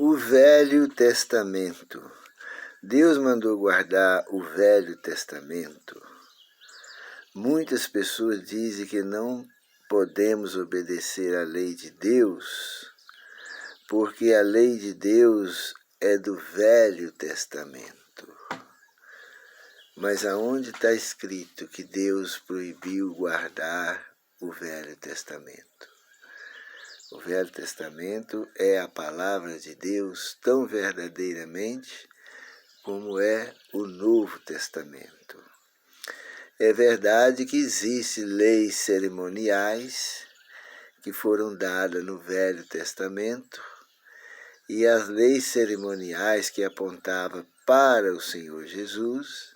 O Velho Testamento. Deus mandou guardar o Velho Testamento. Muitas pessoas dizem que não podemos obedecer à lei de Deus, porque a lei de Deus é do Velho Testamento. Mas aonde está escrito que Deus proibiu guardar o Velho Testamento? O Velho Testamento é a palavra de Deus tão verdadeiramente como é o Novo Testamento. É verdade que existem leis cerimoniais que foram dadas no Velho Testamento, e as leis cerimoniais que apontavam para o Senhor Jesus,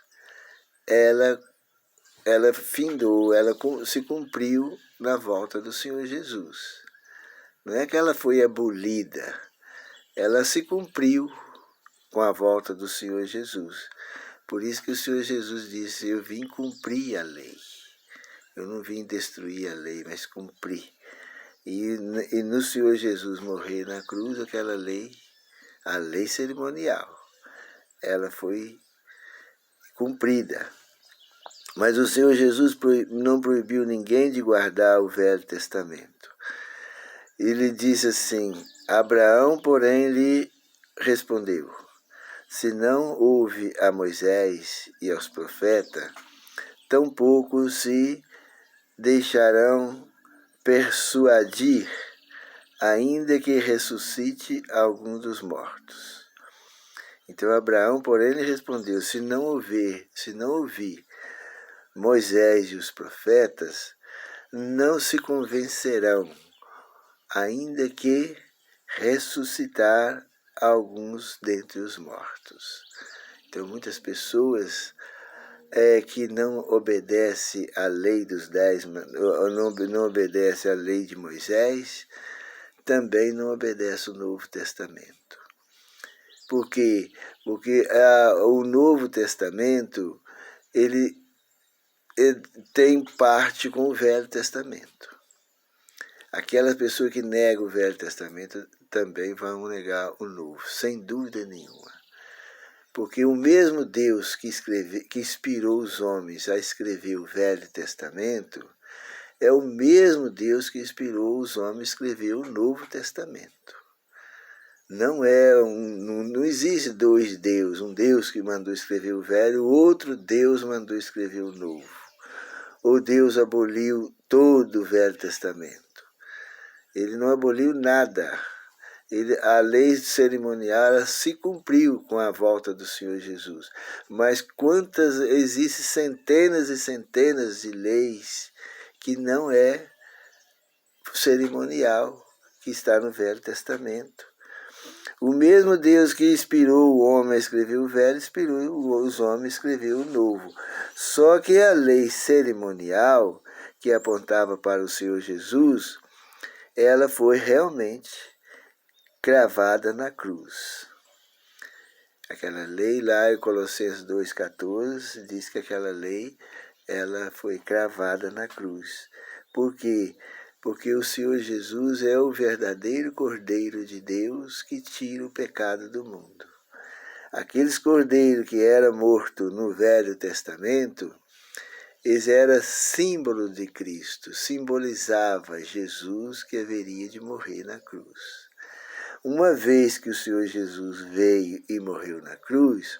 ela findou, ela se cumpriu na volta do Senhor Jesus. Não é que ela foi abolida, ela se cumpriu com a volta do Senhor Jesus. Por isso que o Senhor Jesus disse: eu vim cumprir a lei. Eu não vim destruir a lei, mas cumprir. E no Senhor Jesus morrer na cruz, aquela lei, a lei cerimonial, ela foi cumprida. Mas o Senhor Jesus não proibiu ninguém de guardar o Velho Testamento. Ele disse assim: Abraão, porém, lhe respondeu: se não houve a Moisés e aos profetas, tampouco se deixarão persuadir, ainda que ressuscite algum dos mortos. Então Abraão, porém, lhe respondeu: se não ouvir Moisés e os profetas, não se convencerão, ainda que ressuscitar alguns dentre os mortos. Então muitas pessoas que não obedecem à lei dos 10, não obedecem à lei de Moisés, também não obedecem o Novo Testamento. Por quê? Porque o Novo Testamento ele tem parte com o Velho Testamento. Aquelas pessoas que negam o Velho Testamento também vão negar o Novo, sem dúvida nenhuma. Porque o mesmo Deus que inspirou os homens a escrever o Velho Testamento é o mesmo Deus que inspirou os homens a escrever o Novo Testamento. Não existe dois deuses, um Deus que mandou escrever o Velho, outro Deus mandou escrever o Novo. Ou Deus aboliu todo o Velho Testamento. Ele não aboliu nada. A lei cerimonial se cumpriu com a volta do Senhor Jesus. Mas existem centenas e centenas de leis que não é cerimonial, que está no Velho Testamento. O mesmo Deus que inspirou o homem a escrever o Velho, inspirou os homens a escrever o Novo. Só que a lei cerimonial, que apontava para o Senhor Jesus, ela foi realmente cravada na cruz. Aquela lei lá em Colossenses 2,14 diz que aquela lei ela foi cravada na cruz. Por quê? Porque o Senhor Jesus é o verdadeiro Cordeiro de Deus que tira o pecado do mundo. Aqueles cordeiros que eram mortos no Velho Testamento, eles eram símbolo de Cristo, simbolizava Jesus que haveria de morrer na cruz. Uma vez que o Senhor Jesus veio e morreu na cruz,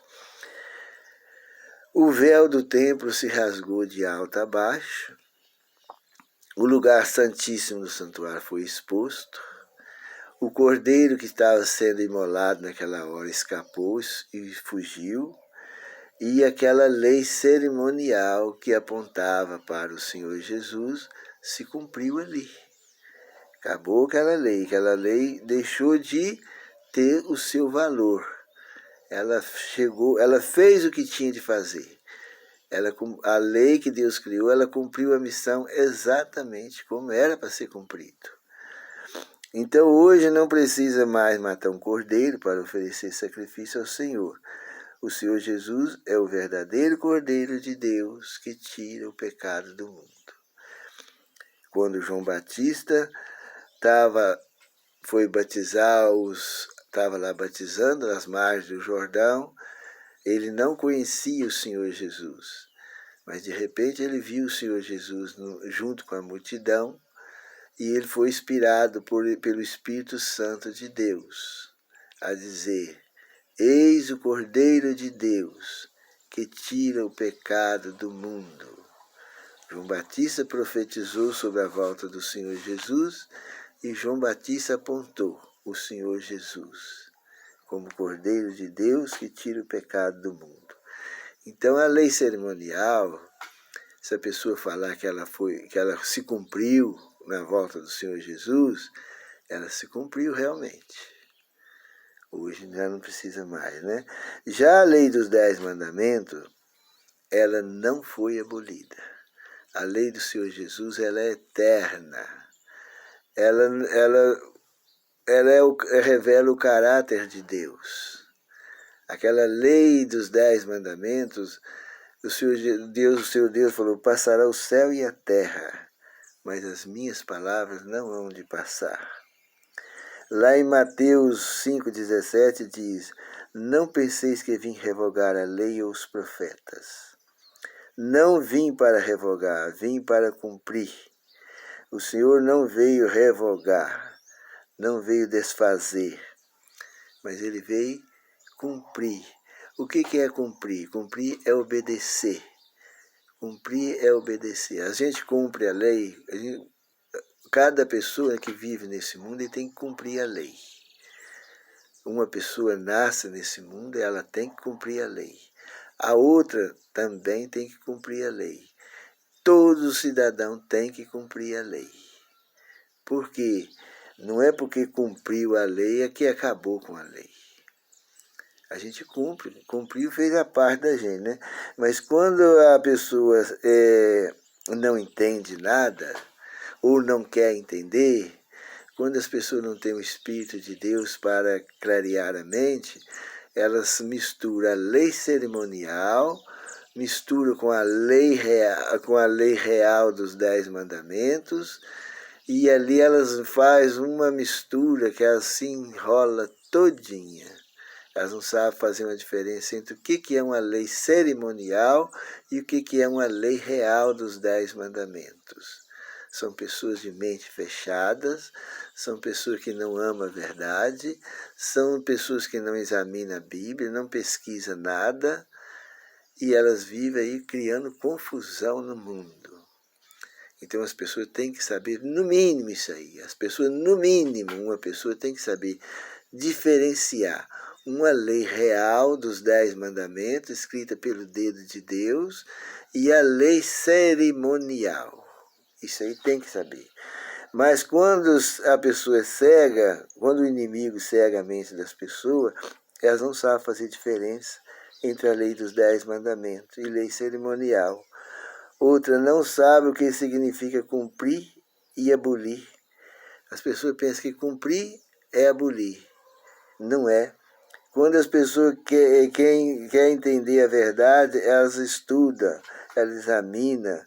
o véu do templo se rasgou de alto a baixo, o lugar santíssimo do santuário foi exposto, o cordeiro que estava sendo imolado naquela hora escapou e fugiu, e aquela lei cerimonial que apontava para o Senhor Jesus se cumpriu ali. Acabou aquela lei deixou de ter o seu valor. Ela fez o que tinha de fazer. A lei que Deus criou, ela cumpriu a missão exatamente como era para ser cumprido. Então hoje não precisa mais matar um cordeiro para oferecer sacrifício ao Senhor. O Senhor Jesus é o verdadeiro Cordeiro de Deus que tira o pecado do mundo. Quando João Batista foi batizar os estava lá batizando nas margens do Jordão, ele não conhecia o Senhor Jesus, mas de repente ele viu o Senhor Jesus junto com a multidão, e ele foi inspirado pelo Espírito Santo de Deus a dizer: eis o Cordeiro de Deus que tira o pecado do mundo. João Batista profetizou sobre a volta do Senhor Jesus, e João Batista apontou o Senhor Jesus como Cordeiro de Deus que tira o pecado do mundo. Então a lei cerimonial, se a pessoa falar que ela se cumpriu na volta do Senhor Jesus, ela se cumpriu realmente. Hoje já não precisa mais, né? Já a lei dos 10 mandamentos, ela não foi abolida. A lei do Senhor Jesus, ela é eterna. Ela revela o caráter de Deus. Aquela lei dos 10 mandamentos, o seu Deus falou: passará o céu e a terra, mas as minhas palavras não hão de passar. Lá em Mateus 5,17 diz: não penseis que vim revogar a lei ou os profetas. Não vim para revogar, vim para cumprir. O Senhor não veio revogar, não veio desfazer, mas ele veio cumprir. O que é cumprir? Cumprir é obedecer. Cumprir é obedecer. A gente cumpre a lei, cada pessoa que vive nesse mundo tem que cumprir a lei. Uma pessoa nasce nesse mundo e ela tem que cumprir a lei. A outra também tem que cumprir a lei. Todo cidadão tem que cumprir a lei. Por quê? Não é porque cumpriu a lei é que acabou com a lei. A gente cumpriu, fez a parte da gente, né? Mas quando a pessoa não entende nada, ou não quer entender, quando as pessoas não têm o Espírito de Deus para clarear a mente, elas misturam a lei cerimonial, misturam com a lei real dos 10 mandamentos, e ali elas fazem uma mistura que assim enrola todinha. Elas não sabem fazer uma diferença entre o que é uma lei cerimonial e o que é uma lei real dos 10 mandamentos. São pessoas de mente fechadas, são pessoas que não amam a verdade, são pessoas que não examinam a Bíblia, não pesquisam nada, e elas vivem aí criando confusão no mundo. Então as pessoas têm que saber, no mínimo isso aí, uma pessoa tem que saber diferenciar uma lei real dos 10 mandamentos, escrita pelo dedo de Deus, e a lei cerimonial. Isso aí tem que saber. Mas quando a pessoa é cega, quando o inimigo cega a mente das pessoas, elas não sabem fazer diferença entre a lei dos 10 mandamentos e lei cerimonial. Outra não sabe o que significa cumprir e abolir. As pessoas pensam que cumprir é abolir. Não é. Quando as pessoas querem entender a verdade, elas estudam, elas examinam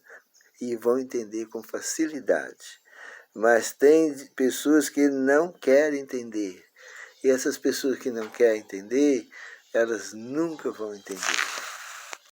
e vão entender com facilidade. Mas tem pessoas que não querem entender. E essas pessoas que não querem entender, elas nunca vão entender.